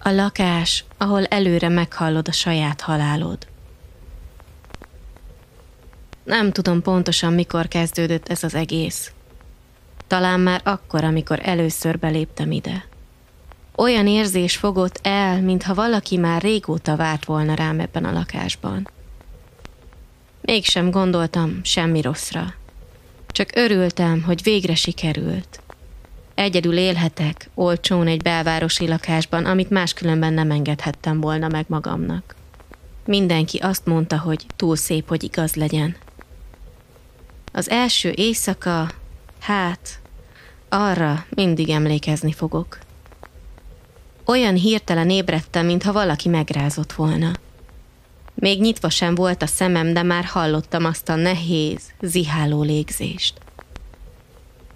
A lakás, ahol előre meghallod a saját halálod. Nem tudom pontosan, mikor kezdődött ez az egész. Talán már akkor, amikor először beléptem ide. Olyan érzés fogott el, mintha valaki már régóta várt volna rám ebben a lakásban. Mégsem gondoltam semmi rosszra. Csak örültem, hogy végre sikerült. Egyedül élhetek, olcsón egy belvárosi lakásban, amit máskülönben nem engedhettem volna meg magamnak. Mindenki azt mondta, hogy túl szép, hogy igaz legyen. Az első éjszaka, arra mindig emlékezni fogok. Olyan hirtelen ébredtem, mintha valaki megrázott volna. Még nyitva sem volt a szemem, de már hallottam azt a nehéz, ziháló légzést.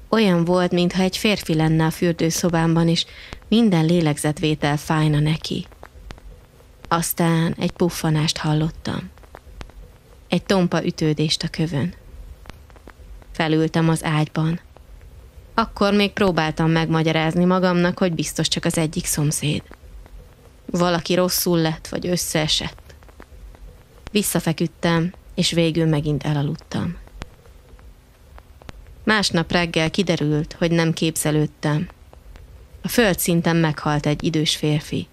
Olyan volt, mintha egy férfi lenne a fürdőszobámban, és minden lélegzetvétel fájna neki. Aztán egy puffanást hallottam. Egy tompa ütődést a kövön. Felültem az ágyban. Akkor még próbáltam megmagyarázni magamnak, hogy biztos csak az egyik szomszéd. Valaki rosszul lett, vagy összeesett. Visszafeküdtem, és végül megint elaludtam. Másnap reggel kiderült, hogy nem képzelődtem. A földszinten meghalt egy idős férfi.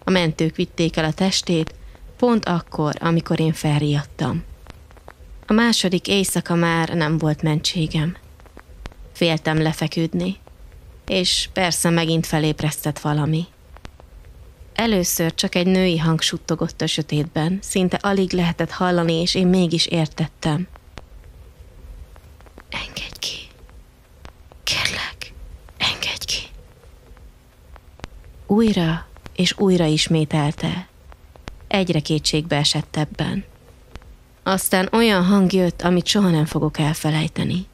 A mentők vitték el a testét, pont akkor, amikor én felriadtam. A második éjszaka már nem volt mentségem. Féltem lefeküdni, és persze megint felébresztett valami. Először csak egy női hang suttogott a sötétben, szinte alig lehetett hallani, és én mégis értettem. Engedj ki! Kérlek, engedj ki! Újra és újra ismételte. Egyre kétségbe esett ebben. Aztán olyan hang jött, amit soha nem fogok elfelejteni.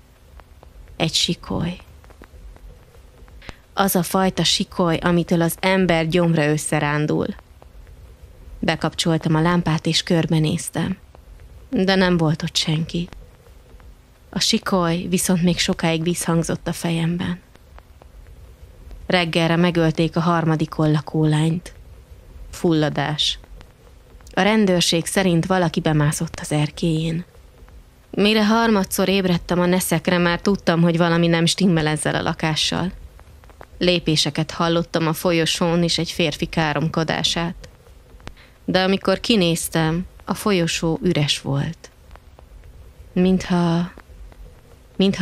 Egy sikoly. Az a fajta sikoly, amitől az ember gyomra összerándul. Bekapcsoltam a lámpát és körbenéztem. De nem volt ott senki. A sikoly viszont még sokáig visszhangzott a fejemben. Reggelre megölték a harmadik lakólányt. Fulladás. A rendőrség szerint valaki bemászott az erkélyén. Mire harmadszor ébredtem a neszekre, már tudtam, hogy valami nem stimmel ezzel a lakással. Lépéseket hallottam a folyosón és egy férfi káromkodását. De amikor kinéztem, a folyosó üres volt. Mintha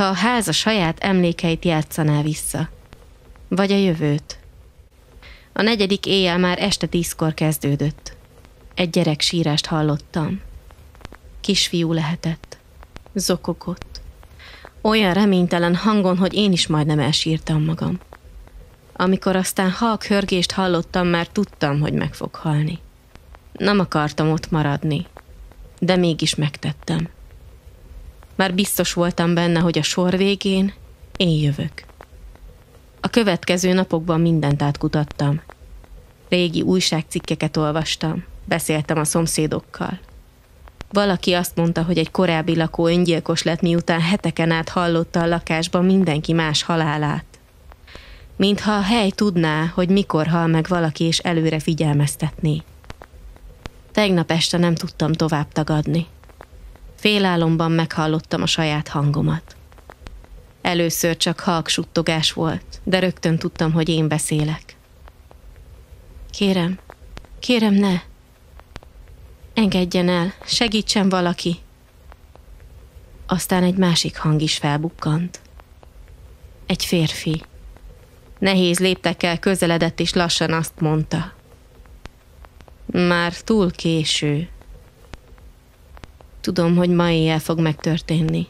a ház a saját emlékeit játszaná vissza. Vagy a jövőt. A negyedik éjjel már este 10-kor kezdődött. Egy gyerek sírást hallottam. Kisfiú lehetett. Zokogott. Olyan reménytelen hangon, hogy én is majdnem elsírtam magam. Amikor aztán halk hörgést hallottam, már tudtam, hogy meg fog halni. Nem akartam ott maradni, de mégis megtettem. Már biztos voltam benne, hogy a sor végén én jövök. A következő napokban mindent átkutattam. Régi újságcikkeket olvastam, beszéltem a szomszédokkal. Valaki azt mondta, hogy egy korábbi lakó öngyilkos lett, miután heteken át hallotta a lakásban mindenki más halálát. Mintha a hely tudná, hogy mikor hal meg valaki, és előre figyelmeztetné. Tegnap este nem tudtam tovább tagadni. Félálomban meghallottam a saját hangomat. Először csak halk suttogás volt, de rögtön tudtam, hogy én beszélek. Kérem ne! Engedjen el, segítsen valaki! Aztán egy másik hang is felbukkant. Egy férfi. Nehéz léptekkel közeledett, és lassan azt mondta. Már túl késő. Tudom, hogy ma éjjel fog megtörténni.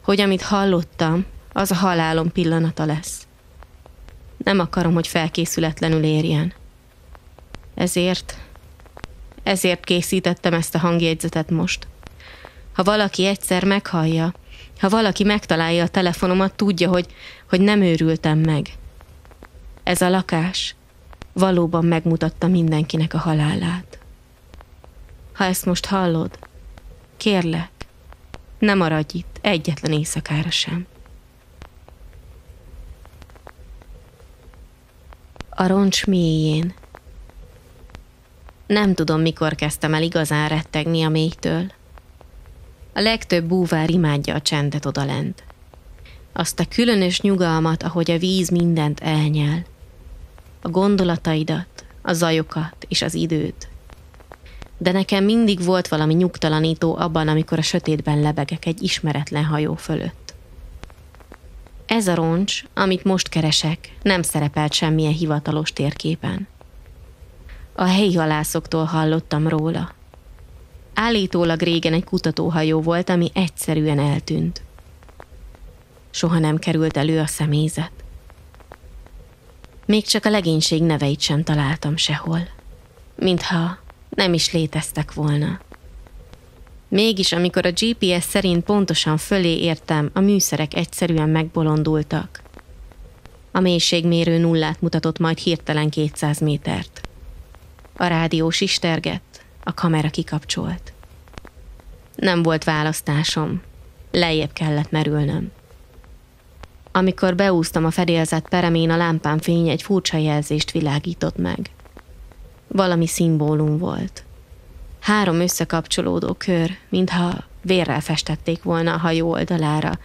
Hogy amit hallottam, az a halálom pillanata lesz. Nem akarom, hogy felkészületlenül érjen. Ezért készítettem ezt a hangjegyzetet most. Ha valaki egyszer meghallja, ha valaki megtalálja a telefonomat, tudja, hogy nem őrültem meg. Ez a lakás valóban megmutatta mindenkinek a halálát. Ha ezt most hallod, kérlek, ne maradj itt egyetlen éjszakára sem. A roncs mélyén, Nem tudom, mikor kezdtem el igazán rettegni a mélytől. A legtöbb búvár imádja a csendet odalent. Azt a különös nyugalmat, ahogy a víz mindent elnyel. A gondolataidat, a zajokat és az időt. De nekem mindig volt valami nyugtalanító abban, amikor a sötétben lebegek egy ismeretlen hajó fölött. Ez a roncs, amit most keresek, nem szerepelt semmilyen hivatalos térképen. A helyi halászoktól hallottam róla. Állítólag régen egy kutatóhajó volt, ami egyszerűen eltűnt. Soha nem került elő a személyzet. Még csak a legénység neveit sem találtam sehol. Mintha nem is léteztek volna. Mégis, amikor a GPS szerint pontosan fölé értem, a műszerek egyszerűen megbolondultak. A mélységmérő nullát mutatott, majd hirtelen 200 métert. A rádió sistergett, a kamera kikapcsolt. Nem volt választásom. Lejjebb kellett merülnöm. Amikor beúztam a fedélzet peremén, a lámpám fénye egy furcsa jelzést világított meg. Valami szimbólum volt. 3 összekapcsolódó kör, mintha vérrel festették volna a hajó oldalára.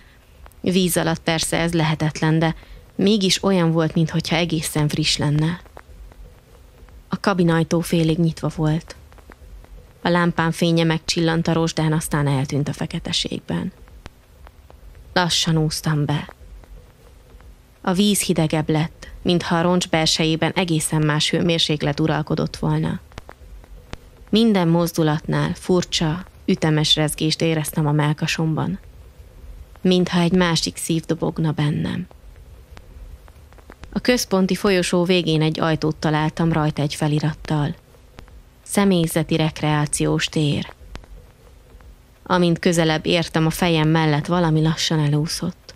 Víz alatt persze ez lehetetlen, de mégis olyan volt, mintha egészen friss lenne. A kabinajtó félig nyitva volt. A lámpám fénye megcsillant a rozsdán, aztán eltűnt a feketeségben. Lassan úsztam be. A víz hidegebb lett, mintha a roncs belsejében egészen más hőmérséklet uralkodott volna. Minden mozdulatnál furcsa, ütemes rezgést éreztem a mellkasomban. Mintha egy másik szív dobogna bennem. A központi folyosó végén egy ajtót találtam, rajta egy felirattal. Személyzeti rekreációs tér. Amint közelebb értem, a fejem mellett valami lassan elúszott.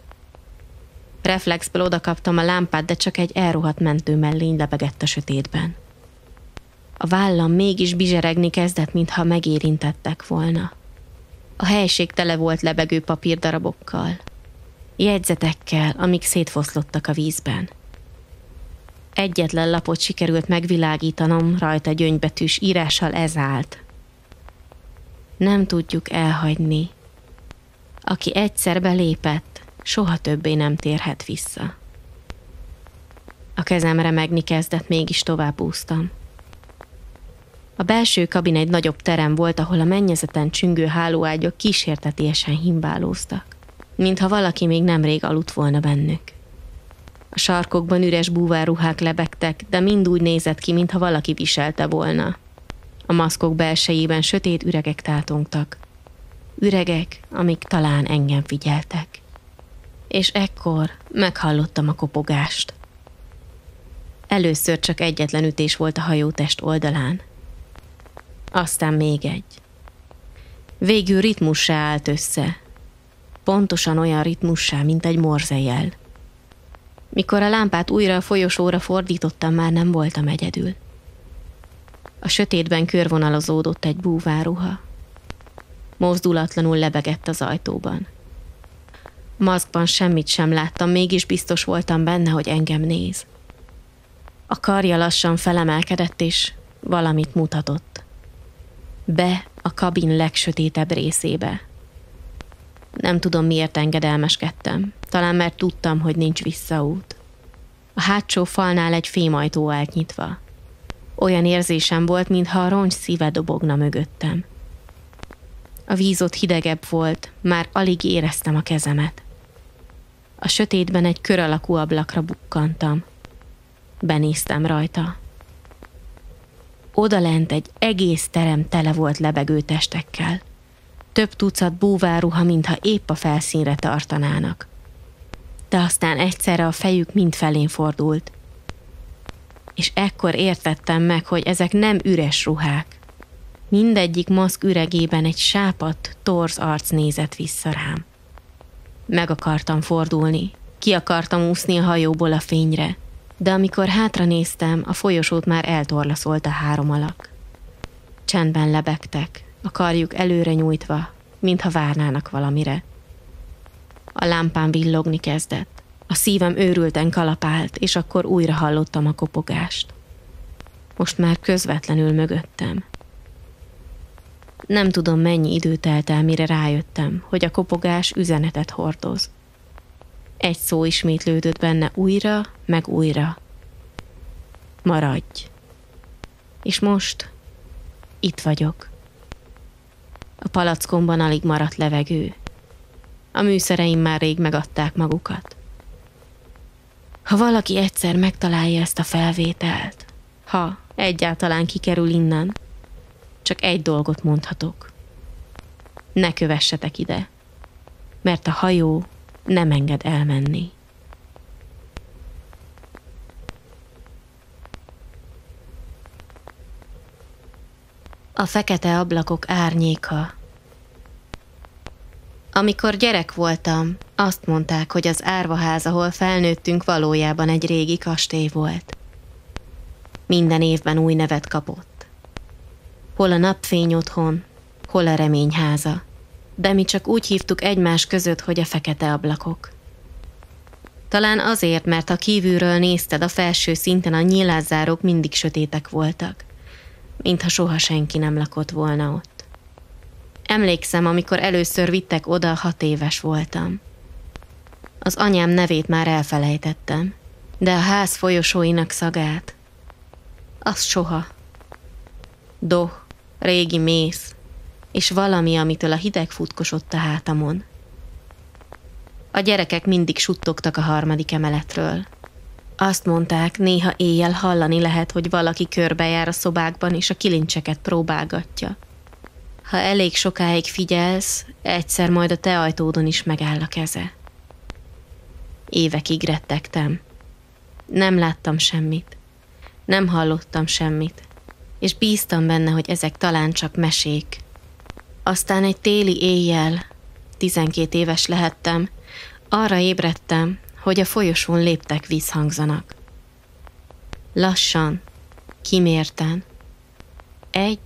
Reflexből odakaptam a lámpát, de csak egy elrohadt mentő mellény lebegett a sötétben. A vállam mégis bizseregni kezdett, mintha megérintettek volna. A helység tele volt lebegő papírdarabokkal, jegyzetekkel, amik szétfoszlottak a vízben. Egyetlen lapot sikerült megvilágítanom, rajta gyöngybetűs írással ez állt. Nem tudjuk elhagyni. Aki egyszer belépett, soha többé nem térhet vissza. A kezem remegni kezdett, mégis tovább úsztam. A belső kabin egy nagyobb terem volt, ahol a mennyezeten csüngő hálóágyok kísértetiesen himbálóztak, mintha valaki még nemrég aludt volna bennük. A sarkokban üres búvárruhák lebegtek, de mind úgy nézett ki, mintha valaki viselte volna. A maszkok belsejében sötét üregek tátongtak. Üregek, amik talán engem figyeltek. És ekkor meghallottam a kopogást. Először csak egyetlen ütés volt a hajótest oldalán. Aztán még egy. Végül ritmussá állt össze. Pontosan olyan ritmussá, mint egy morzejel. Mikor a lámpát újra a folyosóra fordítottam, már nem voltam egyedül. A sötétben körvonalazódott egy búvárruha. Mozdulatlanul lebegett az ajtóban. Maszkban semmit sem láttam, mégis biztos voltam benne, hogy engem néz. A karja lassan felemelkedett, és valamit mutatott. Be a kabin legsötétebb részébe. Nem tudom, miért engedelmeskedtem. Talán mert tudtam, hogy nincs visszaút. A hátsó falnál egy fémajtó állt nyitva. Olyan érzésem volt, mintha a roncs szíve dobogna mögöttem. A víz ott hidegebb volt, már alig éreztem a kezemet. A sötétben egy kör alakú ablakra bukkantam. Benéztem rajta. Odalent egy egész terem tele volt lebegő testekkel. Több tucat búvárruha, mintha épp a felszínre tartanának. De aztán egyszerre a fejük mind felén fordult. És ekkor értettem meg, hogy ezek nem üres ruhák. Mindegyik maszk üregében egy sápadt, torz arc nézett vissza rám. Meg akartam fordulni, ki akartam úszni a hajóból a fényre, de amikor hátra néztem, a folyosót már eltorlaszolt a 3 alak. Csendben lebegtek, a karjuk előre nyújtva, mintha várnának valamire. A lámpám villogni kezdett. A szívem őrülten kalapált, és akkor újra hallottam a kopogást. most már közvetlenül mögöttem. Nem tudom, mennyi idő telt el, mire rájöttem, hogy a kopogás üzenetet hordoz. Egy szó ismétlődött benne újra, meg újra. Maradj. És most itt vagyok. A palackomban alig maradt levegő. A műszereim már rég megadták magukat. Ha valaki egyszer megtalálja ezt a felvételt, ha egyáltalán kikerül innen, csak egy dolgot mondhatok. Ne kövessetek ide, mert a hajó nem enged elmenni. A fekete ablakok árnyéka. Amikor gyerek voltam, azt mondták, hogy az árvaház, ahol felnőttünk, valójában egy régi kastély volt. Minden évben új nevet kapott. Hol a napfény otthon, hol a reményháza, de mi csak úgy hívtuk egymás között, hogy a fekete ablakok. Talán azért, mert ha kívülről nézted, a felső szinten a nyílászárók mindig sötétek voltak, mintha soha senki nem lakott volna ott. Emlékszem, amikor először vittek oda, 6 éves voltam. Az anyám nevét már elfelejtettem, de a ház folyosóinak szagát, az soha. Doh, régi mész, és valami, amitől a hideg futkosott a hátamon. A gyerekek mindig suttogtak a 3. emeletről. Azt mondták, néha éjjel hallani lehet, hogy valaki körbejár a szobákban, és a kilincseket próbálgatja. Ha elég sokáig figyelsz, egyszer majd a te ajtódon is megáll a keze. Évekig rettegtem. Nem láttam semmit. Nem hallottam semmit. És bíztam benne, hogy ezek talán csak mesék. Aztán egy téli éjjel, 12 éves lehettem, arra ébredtem, hogy a folyosón léptek visszhangzanak. Lassan, kimérten. 1,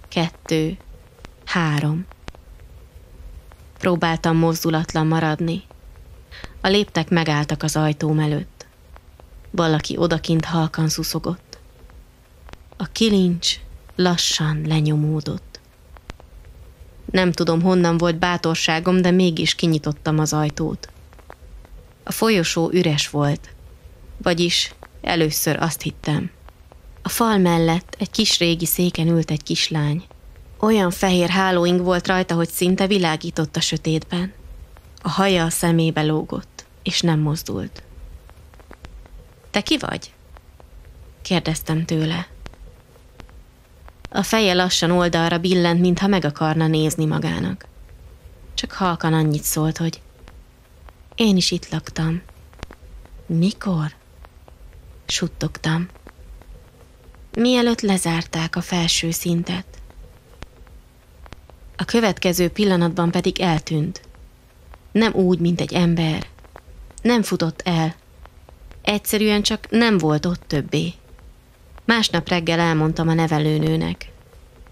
2, 3. Próbáltam mozdulatlan maradni. A léptek megálltak az ajtóm előtt. Valaki odakint halkan szuszogott. A kilincs lassan lenyomódott. Nem tudom, honnan volt bátorságom, de mégis kinyitottam az ajtót. A folyosó üres volt, vagyis először azt hittem. A fal mellett egy kis régi széken ült egy kislány. Olyan fehér hálóing volt rajta, hogy szinte világított a sötétben. A haja a szemébe lógott, és nem mozdult. Te ki vagy? Kérdeztem tőle. A feje lassan oldalra billent, mintha meg akarna nézni magának. Csak halkan annyit szólt, hogy én is itt laktam. Mikor? Suttogtam. Mielőtt lezárták a felső szintet. A következő pillanatban pedig eltűnt. Nem úgy, mint egy ember. Nem futott el. Egyszerűen csak nem volt ott többé. Másnap reggel elmondtam a nevelőnőnek.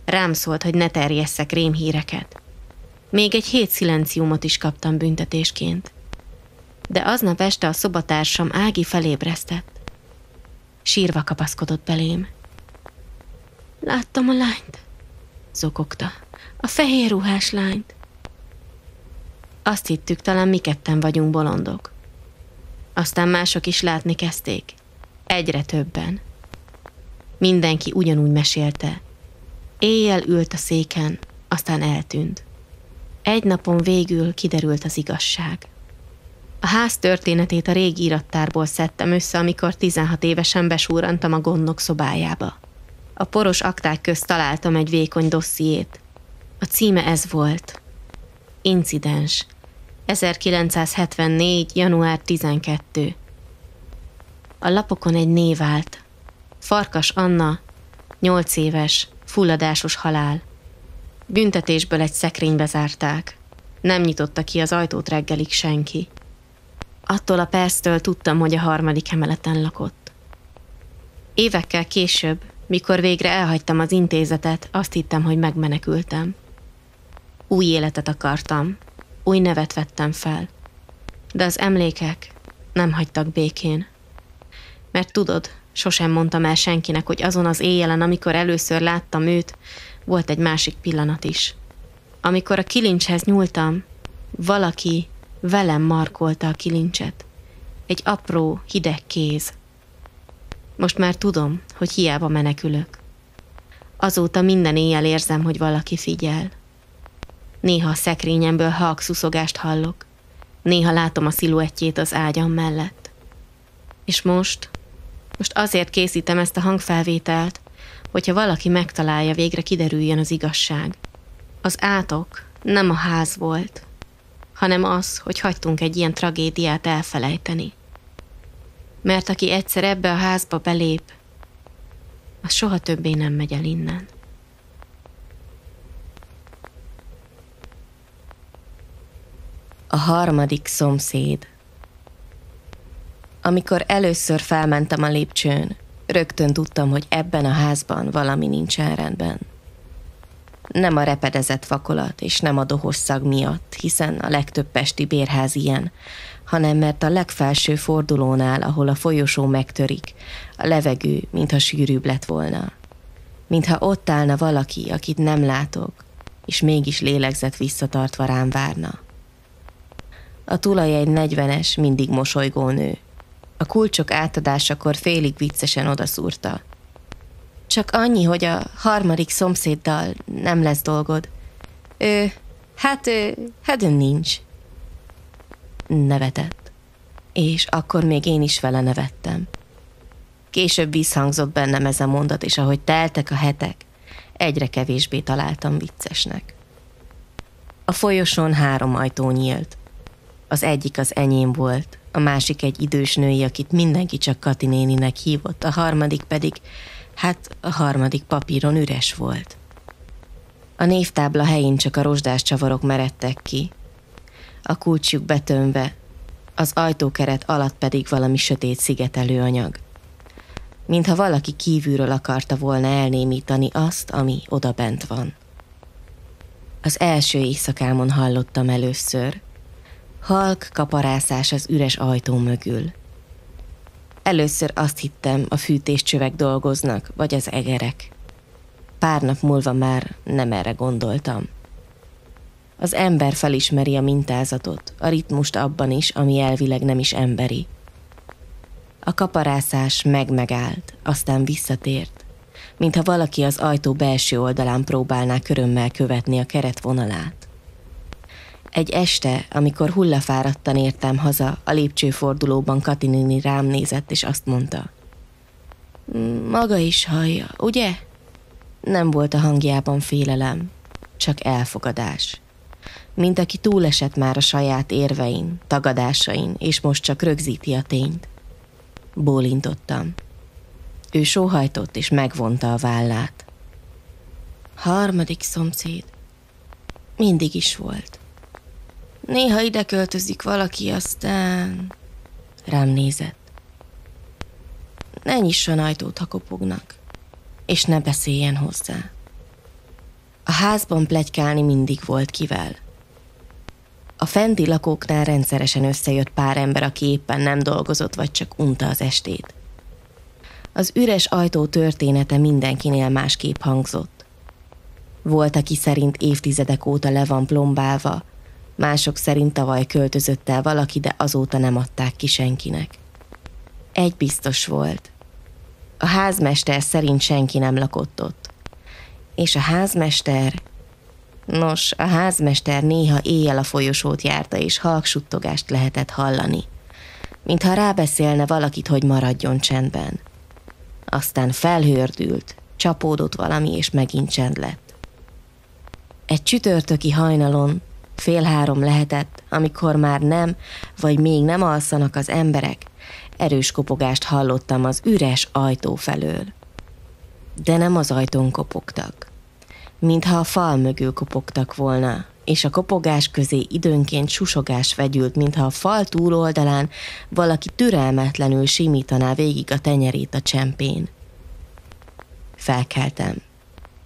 Rám szólt, hogy ne terjesszek rémhíreket. Még egy 7 szilenciumot is kaptam büntetésként. De aznap este a szobatársam Ági felébresztett. Sírva kapaszkodott belém. Láttam a lányt, zokogta. A fehér ruhás lányt. Azt hittük, talán mi ketten vagyunk bolondok. Aztán mások is látni kezdték. Egyre többen. Mindenki ugyanúgy mesélte. Éjjel ült a széken, aztán eltűnt. Egy napon végül kiderült az igazság. A ház történetét a régi irattárból szedtem össze, amikor 16 évesen besúrantam a gondnok szobájába. A poros akták közt találtam egy vékony dossziét. A címe ez volt. Incidens. 1974. január 12. A lapokon egy név állt. Farkas Anna, 8 éves, fulladásos halál. Büntetésből egy szekrénybe zárták. Nem nyitotta ki az ajtót reggelig senki. Attól a perctől tudtam, hogy a 3. emeleten lakott. Évekkel később, mikor végre elhagytam az intézetet, azt hittem, hogy megmenekültem. Új életet akartam, új nevet vettem fel, de az emlékek nem hagytak békén. Mert tudod, Sosem mondtam el senkinek, hogy azon az éjjelen, amikor először láttam őt, volt egy másik pillanat is. Amikor a kilincshez nyúltam, valaki velem markolta a kilincset. Egy apró, hideg kéz. Most már tudom, hogy hiába menekülök. Azóta minden éjjel érzem, hogy valaki figyel. Néha a szekrényemből halk szuszogást hallok. Néha látom a sziluettjét az ágyam mellett. És most azért készítem ezt a hangfelvételt, hogyha valaki megtalálja, végre kiderüljön az igazság. Az átok nem a ház volt, hanem az, hogy hagytunk egy ilyen tragédiát elfelejteni. Mert aki egyszer ebbe a házba belép, az soha többé nem megy el innen. A harmadik szomszéd. Amikor először felmentem a lépcsőn, rögtön tudtam, hogy ebben a házban valami nincsen rendben. Nem a repedezett vakolat és nem a dohos szag miatt, hiszen a legtöbb pesti bérház ilyen, hanem mert a legfelső fordulónál, ahol a folyosó megtörik, a levegő mintha sűrűbb lett volna. Mintha ott állna valaki, akit nem látok, és mégis lélegzet visszatartva rám várna. A tulaj egy 40-es, mindig mosolygó nő. A kulcsok átadásakor félig viccesen odaszúrta. Csak annyi, hogy a harmadik szomszéddal nem lesz dolgod. Hát nincs. Nevetett. És akkor még én is vele nevettem. Később visszhangzott bennem ez a mondat, és ahogy teltek a hetek, egyre kevésbé találtam viccesnek. A folyosón 3 ajtó nyílt. Az egyik az enyém volt, a másik egy idős női, akit mindenki csak Kati néninek hívott, a harmadik pedig, a harmadik papíron üres volt. A névtábla helyén csak a rozsdás csavarok meredtek ki, a kulcsjuk betömve, az ajtókeret alatt pedig valami sötét szigetelő anyag. Mintha valaki kívülről akarta volna elnémítani azt, ami odabent van. Az első éjszakámon hallottam először. Halk kaparászás az üres ajtó mögül. Először azt hittem, a fűtéscsövek dolgoznak, vagy az egerek. Pár nap múlva már nem erre gondoltam. Az ember felismeri a mintázatot, a ritmust abban is, ami elvileg nem is emberi. A kaparászás megállt, aztán visszatért, mintha valaki az ajtó belső oldalán próbálná körömmel követni a keretvonalát. Egy este, amikor hullafáradtan értem haza, a lépcsőfordulóban Kati néni rám nézett, és azt mondta: Maga is hallja, ugye? Nem volt a hangjában félelem, csak elfogadás. Mint aki túlesett már a saját érvein, tagadásain, és most csak rögzíti a tényt. Bólintottam. Ő sóhajtott, és megvonta a vállát. Harmadik szomszéd. Mindig is volt. Néha ide költözik valaki, aztán... Rám nézett. Ne nyisson ajtót, ha kopognak, és ne beszéljen hozzá. A házban pletykálni mindig volt kivel. A fenti lakóknál rendszeresen összejött pár ember, aki éppen nem dolgozott, vagy csak unta az estét. Az üres ajtó története mindenkinél másképp hangzott. Volt, aki szerint évtizedek óta le van plombálva, mások szerint tavaly költözött el valaki, de azóta nem adták ki senkinek. Egy biztos volt. A házmester szerint senki nem lakott ott. És a házmester... Nos, a házmester néha éjjel a folyosót járta, és halk suttogást lehetett hallani. Mintha rábeszélne valakit, hogy maradjon csendben. Aztán felhördült, csapódott valami, és megint csend lett. Egy csütörtöki hajnalon 2:30 lehetett, amikor már nem, vagy még nem alszanak az emberek, erős kopogást hallottam az üres ajtó felől. De nem az ajtón kopogtak, mintha a fal mögül kopogtak volna, és a kopogás közé időnként susogás vegyült, mintha a fal túloldalán valaki türelmetlenül simítaná végig a tenyerét a csempén. Felkeltem.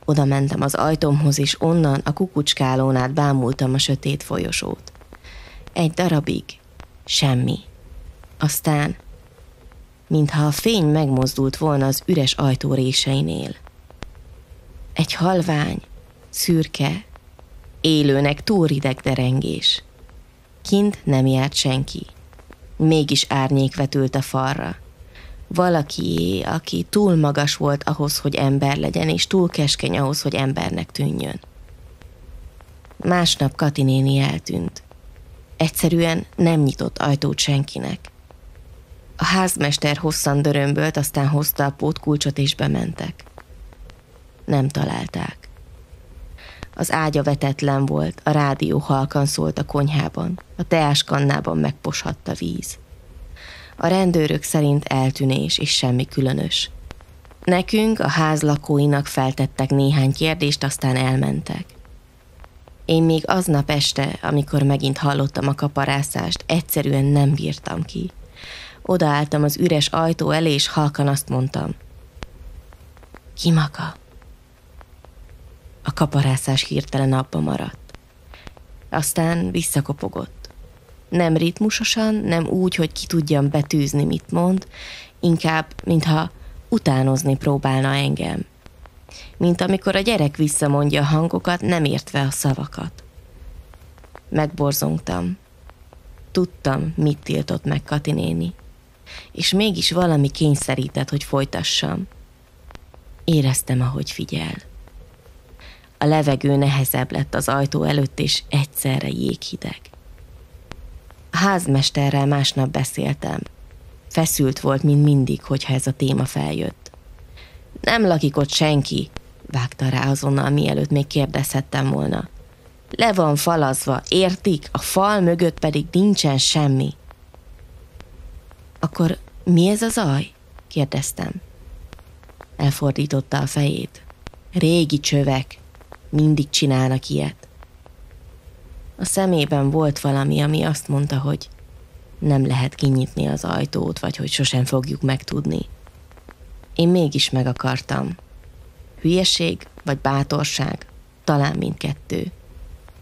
Oda mentem az ajtómhoz, és onnan a kukucskálón át bámultam a sötét folyosót. Egy darabig semmi. Aztán mintha a fény megmozdult volna az üres ajtó réseinél. Egy halvány, szürke, élőnek túl rideg derengés. Kint nem járt senki. Mégis árnyék vetült a falra. Valakié, aki túl magas volt ahhoz, hogy ember legyen, és túl keskeny ahhoz, hogy embernek tűnjön. Másnap Kati néni eltűnt. Egyszerűen nem nyitott ajtót senkinek. A házmester hosszan dörömbölt, aztán hozta a pótkulcsot és bementek. Nem találták. Az ágya vetetlen volt, a rádió halkan szólt a konyhában, a teáskannában megposhatta víz. A rendőrök szerint eltűnés és semmi különös. Nekünk, a ház lakóinak feltettek néhány kérdést, aztán elmentek. Én még aznap este, amikor megint hallottam a kaparászást, egyszerűen nem bírtam ki. Odaálltam az üres ajtó elé, és halkan azt mondtam. Kimaka. A kaparászás hirtelen abba maradt. Aztán visszakopogott. Nem ritmusosan, nem úgy, hogy ki tudjam betűzni, mit mond, inkább, mintha utánozni próbálna engem. Mint amikor a gyerek visszamondja a hangokat, nem értve a szavakat. Megborzongtam. Tudtam, mit tiltott meg Kati néni. És mégis valami kényszerített, hogy folytassam. Éreztem, ahogy figyel. A levegő nehezebb lett az ajtó előtt, és egyszerre jéghideg. A házmesterrel másnap beszéltem. Feszült volt, mint mindig, hogyha ez a téma feljött. Nem lakik ott senki, vágta rá azonnal, mielőtt még kérdezhettem volna. Le van falazva, értik? A fal mögött pedig nincsen semmi. Akkor mi ez a zaj? Kérdeztem. Elfordította a fejét. Régi csövek. Mindig csinálnak ilyet. A szemében volt valami, ami azt mondta, hogy nem lehet kinyitni az ajtót, vagy hogy sosem fogjuk megtudni. Én mégis meg akartam. Hülyeség vagy bátorság? Talán mindkettő.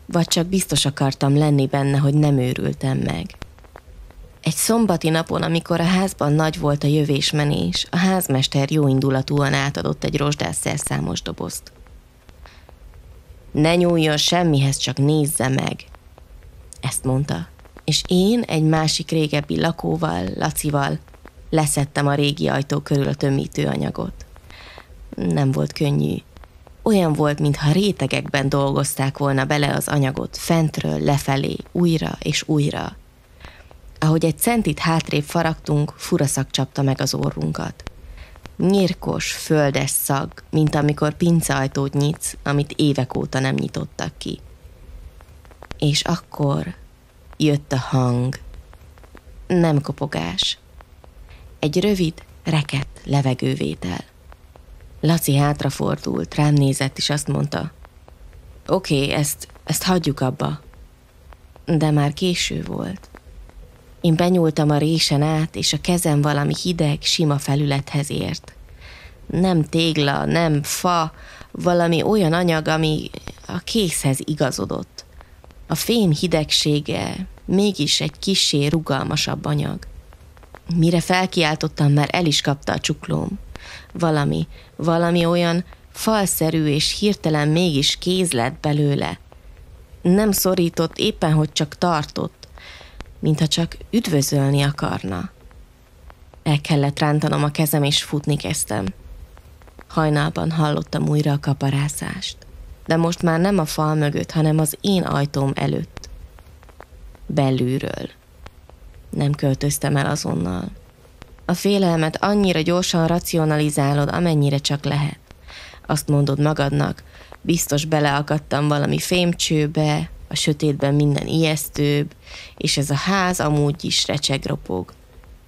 Vagy csak biztos akartam lenni benne, hogy nem őrültem meg. Egy szombati napon, amikor a házban nagy volt a jövésmenés, a házmester jóindulatúan átadott egy rozsdás szerszámos dobozt. Ne nyúljon semmihez, csak nézze meg. Ezt mondta. És én egy másik régebbi lakóval, Lacival leszettem a régi ajtó körül a tömítőanyagot. Nem volt könnyű. Olyan volt, mintha rétegekben dolgozták volna bele az anyagot, fentről, lefelé, újra és újra. Ahogy egy centit hátrébb faragtunk, furaszag csapta meg az orrunkat. Nyírkos, földes szag, mint amikor pinceajtót nyitsz, amit évek óta nem nyitottak ki. És akkor jött a hang. Nem kopogás. Egy rövid, rekett levegővétel. Laci hátrafordult, rám nézett, és azt mondta, oké, ezt hagyjuk abba. De már késő volt. Én benyúltam a résen át, és a kezem valami hideg, sima felülethez ért. Nem tégla, nem fa, valami olyan anyag, ami a kézhez igazodott. A fém hidegsége mégis egy kissé rugalmasabb anyag. Mire felkiáltottam, már el is kapta a csuklóm. Valami olyan falszerű és hirtelen mégis kéz lett belőle. Nem szorított, éppen hogy csak tartott, mintha csak üdvözölni akarna. El kellett rántanom a kezem, és futni kezdtem. Hajnalban hallottam újra a kaparászást, de most már nem a fal mögött, hanem az én ajtóm előtt. Belülről. Nem költöztem el azonnal. A félelmet annyira gyorsan racionalizálod, amennyire csak lehet. Azt mondod magadnak, biztos beleakadtam valami fémcsőbe, a sötétben minden ijesztőbb, és ez a ház amúgy is recseg-ropog.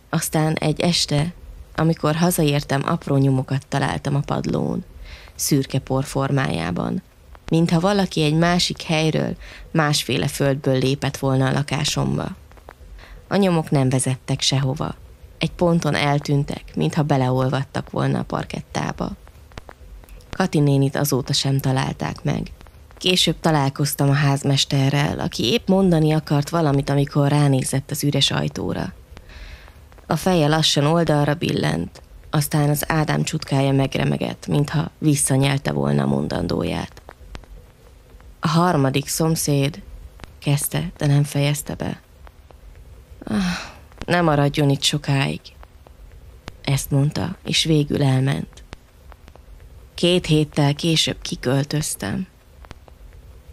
Aztán egy este, amikor hazaértem, apró nyomokat találtam a padlón, szürke por formájában, mintha valaki egy másik helyről, másféle földből lépett volna a lakásomba. A nyomok nem vezettek sehova. Egy ponton eltűntek, mintha beleolvadtak volna a parkettába. Kati nénit azóta sem találták meg. Később találkoztam a házmesterrel, aki épp mondani akart valamit, amikor ránézett az üres ajtóra. A feje lassan oldalra billent, aztán az Ádám csutkája megremegett, mintha visszanyelte volna a mondandóját. A harmadik szomszéd kezdte, de nem fejezte be. Nem maradjon itt sokáig. Ezt mondta, és végül elment. 2 héttel később kiköltöztem.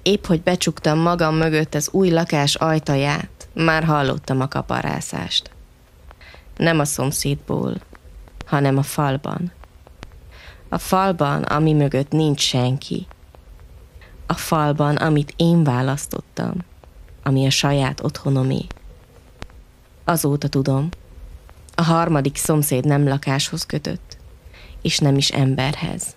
Épp hogy becsuktam magam mögött az új lakás ajtaját, már hallottam a kaparászást. Nem a szomszédból, hanem a falban. A falban, ami mögött nincs senki. A falban, amit én választottam, ami a saját otthonomé. Azóta tudom, a harmadik szomszéd nem lakáshoz kötött, és nem is emberhez.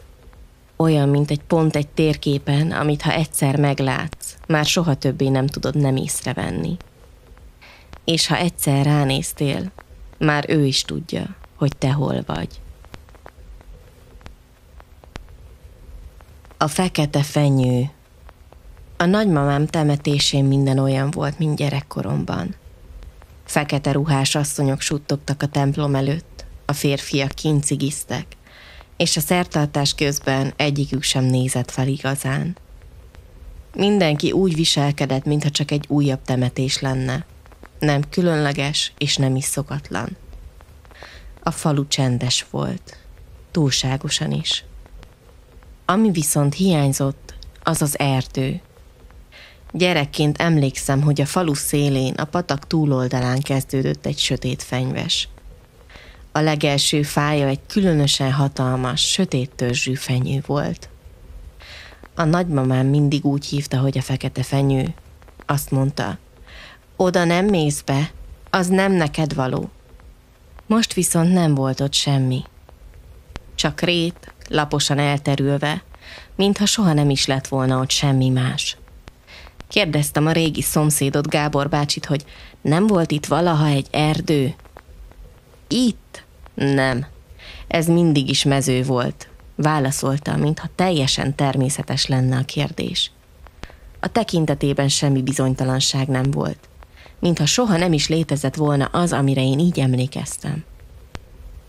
Olyan, mint egy pont egy térképen, amit ha egyszer meglátsz, már soha többé nem tudod nem észrevenni. És ha egyszer ránéztél, már ő is tudja, hogy te hol vagy. A fekete fenyő. A nagymamám temetésén minden olyan volt, mint gyerekkoromban. Fekete ruhás asszonyok suttogtak a templom előtt, a férfiak kincigiztek, és a szertartás közben egyikük sem nézett fel igazán. Mindenki úgy viselkedett, mintha csak egy újabb temetés lenne. Nem különleges, és nem is szokatlan. A falu csendes volt, túlságosan is. Ami viszont hiányzott, az az erdő. Gyerekként emlékszem, hogy a falu szélén, a patak túloldalán kezdődött egy sötét fenyves. A legelső fája egy különösen hatalmas, sötét törzsű fenyő volt. A nagymamám mindig úgy hívta, hogy a fekete fenyő. Azt mondta, oda nem mész be, az nem neked való. Most viszont nem volt ott semmi. Csak rét, laposan elterülve, mintha soha nem is lett volna ott semmi más. Kérdeztem a régi szomszédot, Gábor bácsit, hogy nem volt itt valaha egy erdő? Itt? Nem. Ez mindig is mező volt. Válaszolta, mintha teljesen természetes lenne a kérdés. A tekintetében semmi bizonytalanság nem volt. Mintha soha nem is létezett volna az, amire én így emlékeztem.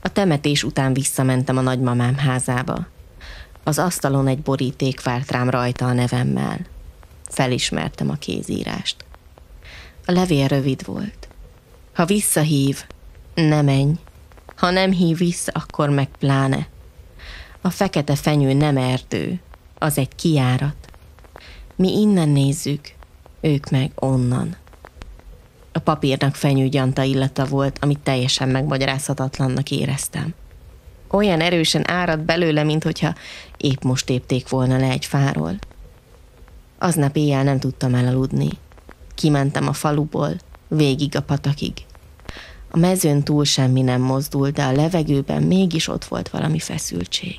A temetés után visszamentem a nagymamám házába. Az asztalon egy boríték várt rám rajta a nevemmel. Felismertem a kézírást. A levél rövid volt. Ha visszahív, ne menj. Ha nem hív vissza, akkor meg pláne. A fekete fenyő nem erdő, az egy kijárat. Mi innen nézzük, ők meg onnan. A papírnak fenyőgyanta illata volt, amit teljesen megmagyarázhatatlannak éreztem. Olyan erősen áradt belőle, minthogyha épp most tépték volna le egy fáról. Aznap éjjel nem tudtam elaludni. Kimentem a faluból, végig a patakig. A mezőn túl semmi nem mozdult, de a levegőben mégis ott volt valami feszültség.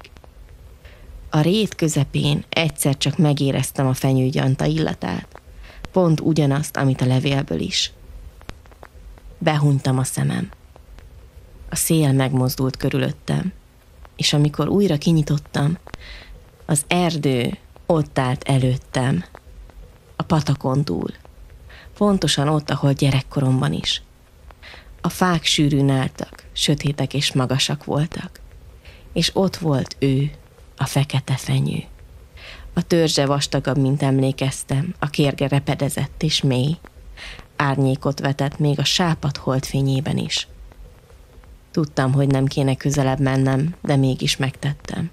A rét közepén egyszer csak megéreztem a fenyőgyanta illatát, pont ugyanazt, amit a levélből is. Behunytam a szemem. A szél megmozdult körülöttem, és amikor újra kinyitottam, az erdő ott állt előttem, a patakon túl, pontosan ott, ahol gyerekkoromban is. A fák sűrűn álltak, sötétek és magasak voltak, és ott volt ő, a fekete fenyő. A törzse vastagabb, mint emlékeztem, a kérge repedezett és mély, árnyékot vetett még a sápadt holdfényében is. Tudtam, hogy nem kéne közelebb mennem, de mégis megtettem.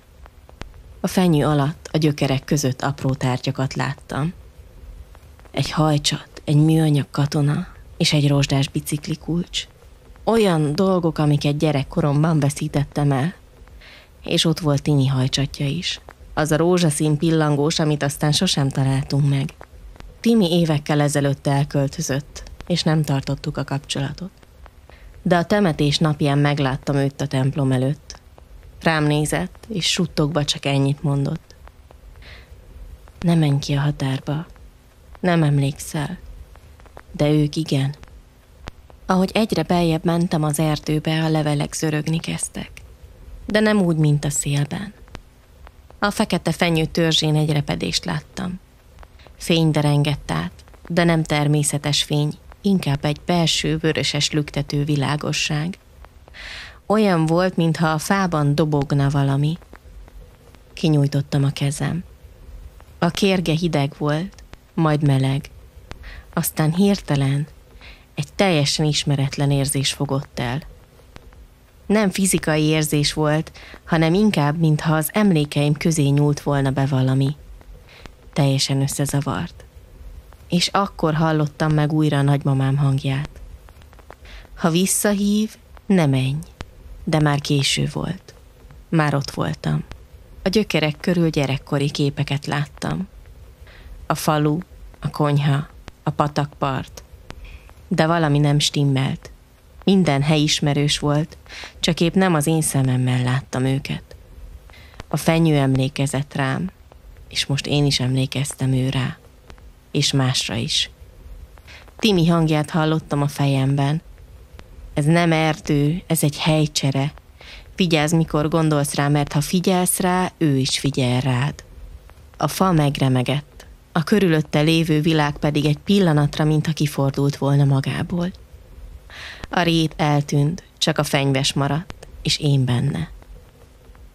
A fenyő alatt, a gyökerek között apró tárgyakat láttam. Egy hajcsat, egy műanyag katona és egy rozsdás biciklikulcs. Olyan dolgok, amiket gyerekkoromban veszítettem el. És ott volt Tini hajcsatja is. Az a rózsaszín pillangós, amit aztán sosem találtunk meg. Timi évekkel ezelőtt elköltözött, és nem tartottuk a kapcsolatot. De a temetés napján megláttam őt a templom előtt. Rám nézett, és suttogva csak ennyit mondott. Ne menj ki a határba. Nem emlékszel. De ők igen. Ahogy egyre beljebb mentem az erdőbe, a levelek zörögni kezdtek. De nem úgy, mint a szélben. A fekete fenyő törzsén egy repedést láttam. Fény derengett át, de nem természetes fény, inkább egy belső vöröses lüktető világosság. Olyan volt, mintha a fában dobogna valami. Kinyújtottam a kezem. A kérge hideg volt, majd meleg. Aztán hirtelen egy teljesen ismeretlen érzés fogott el. Nem fizikai érzés volt, hanem inkább, mintha az emlékeim közé nyúlt volna be valami. Teljesen összezavart. És akkor hallottam meg újra a nagymamám hangját. Ha visszahív, ne menj. De már késő volt. Már ott voltam. A gyökerek körül gyerekkori képeket láttam. A falu, a konyha, a patakpart. De valami nem stimmelt. Minden hely ismerős volt, csak épp nem az én szememmel láttam őket. A fenyő emlékezett rám, és most én is emlékeztem ő rá. És másra is. Timi hangját hallottam a fejemben. Ez nem erdő, ez egy helycsere. Figyelsz, mikor gondolsz rá, mert ha figyelsz rá, ő is figyel rád. A fa megremegett, a körülötte lévő világ pedig egy pillanatra, mintha kifordult volna magából. A rét eltűnt, csak a fenyves maradt, és én benne.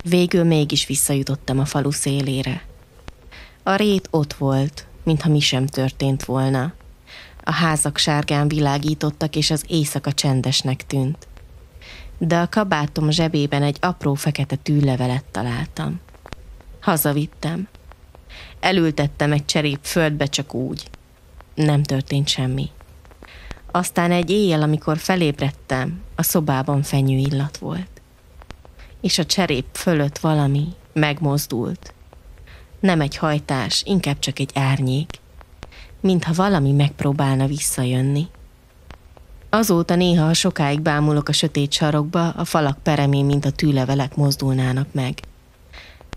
Végül mégis visszajutottam a falu szélére. A rét ott volt, mintha mi sem történt volna. A házak sárgán világítottak, és az éjszaka csendesnek tűnt. De a kabátom zsebében egy apró fekete tűlevelet találtam. Hazavittem. Elültettem egy cserép földbe csak úgy. Nem történt semmi. Aztán egy éjjel, amikor felébredtem, a szobában fenyő illat volt. És a cserép fölött valami megmozdult. Nem egy hajtás, inkább csak egy árnyék. Mintha valami megpróbálna visszajönni. Azóta néha, ha sokáig bámulok a sötét sarokba, a falak peremén, mint a tűlevelek mozdulnának meg.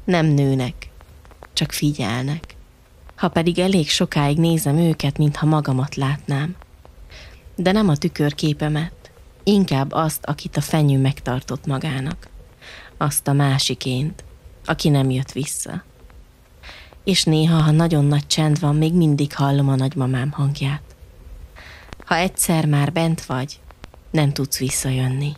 Nem nőnek, csak figyelnek. Ha pedig elég sokáig nézem őket, mintha magamat látnám. De nem a tükörképemet, inkább azt, akit a fenyő megtartott magának. Azt a másiként, aki nem jött vissza. És néha, ha nagyon nagy csend van, még mindig hallom a nagymamám hangját. Ha egyszer már bent vagy, nem tudsz visszajönni.